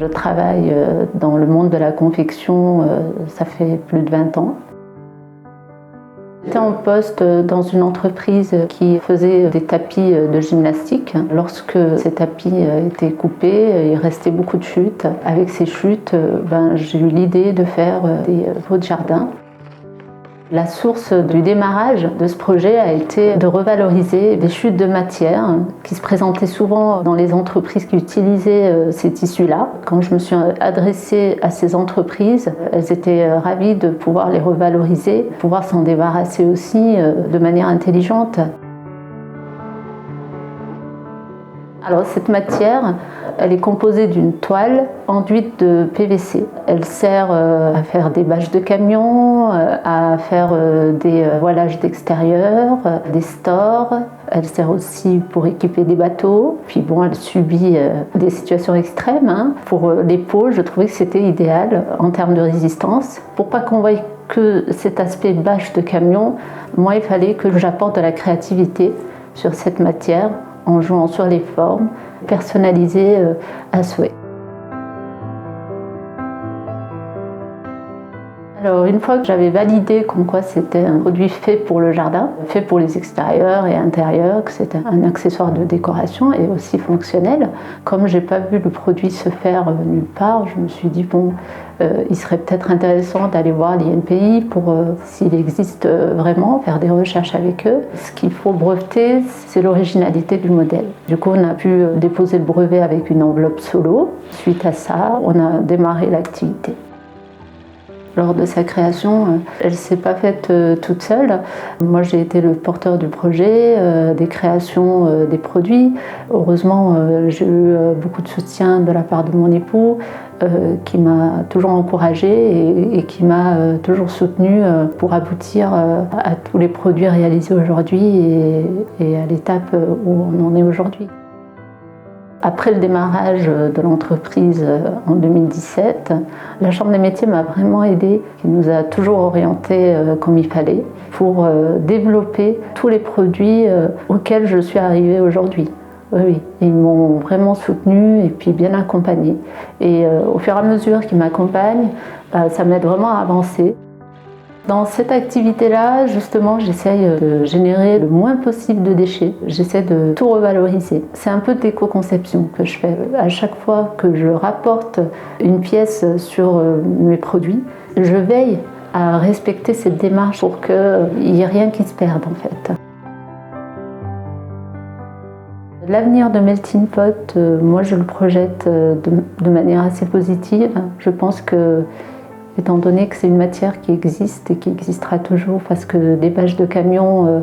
Je travaille dans le monde de la confection, ça fait plus de 20 ans. J'étais en poste dans une entreprise qui faisait des tapis de gymnastique. Lorsque ces tapis étaient coupés, il restait beaucoup de chutes. Avec ces chutes, j'ai eu l'idée de faire des pots de jardin. La source du démarrage de ce projet a été de revaloriser des chutes de matière qui se présentaient souvent dans les entreprises qui utilisaient ces tissus-là. Quand je me suis adressée à ces entreprises, elles étaient ravies de pouvoir les revaloriser, de pouvoir s'en débarrasser aussi de manière intelligente. Alors cette matière, elle est composée d'une toile enduite de PVC. Elle sert à faire des bâches de camions, à faire des voilages d'extérieur, des stores. Elle sert aussi pour équiper des bateaux. Puis bon, elle subit des situations extrêmes. Pour les pots, je trouvais que c'était idéal en termes de résistance. Pour pas qu'on voie que cet aspect bâche de camion, moi il fallait que j'apporte de la créativité sur cette matière, en jouant sur les formes, personnalisées à souhait. Alors, une fois que j'avais validé comme quoi c'était un produit fait pour le jardin, fait pour les extérieurs et intérieurs, que c'était un accessoire de décoration et aussi fonctionnel, comme j'ai pas vu le produit se faire nulle part, je me suis dit bon, il serait peut-être intéressant d'aller voir l'INPI pour, s'il existe vraiment, faire des recherches avec eux. Ce qu'il faut breveter, c'est l'originalité du modèle. Du coup, on a pu déposer le brevet avec une enveloppe solo. Suite à ça, on a démarré l'activité. Lors de sa création, elle ne s'est pas faite toute seule. Moi, j'ai été le porteur du projet, des créations des produits. Heureusement, j'ai eu beaucoup de soutien de la part de mon époux, qui m'a toujours encouragée et qui m'a toujours soutenue pour aboutir à tous les produits réalisés aujourd'hui et à l'étape où on en est aujourd'hui. Après le démarrage de l'entreprise en 2017, la Chambre des métiers m'a vraiment aidée, qui nous a toujours orientés comme il fallait pour développer tous les produits auxquels je suis arrivée aujourd'hui. Oui, ils m'ont vraiment soutenue et puis bien accompagnée. Et au fur et à mesure qu'ils m'accompagnent, ça m'aide vraiment à avancer. Dans cette activité-là, justement, j'essaye de générer le moins possible de déchets. J'essaie de tout revaloriser. C'est un peu d'éco-conception que je fais. À chaque fois que je rapporte une pièce sur mes produits, je veille à respecter cette démarche pour qu'il n'y ait rien qui se perde, en fait. L'avenir de Melting Pot, moi, je le projette de manière assez positive. Je pense que étant donné que c'est une matière qui existe et qui existera toujours, parce que des bâches de camion,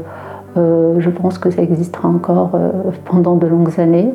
je pense que ça existera encore pendant de longues années.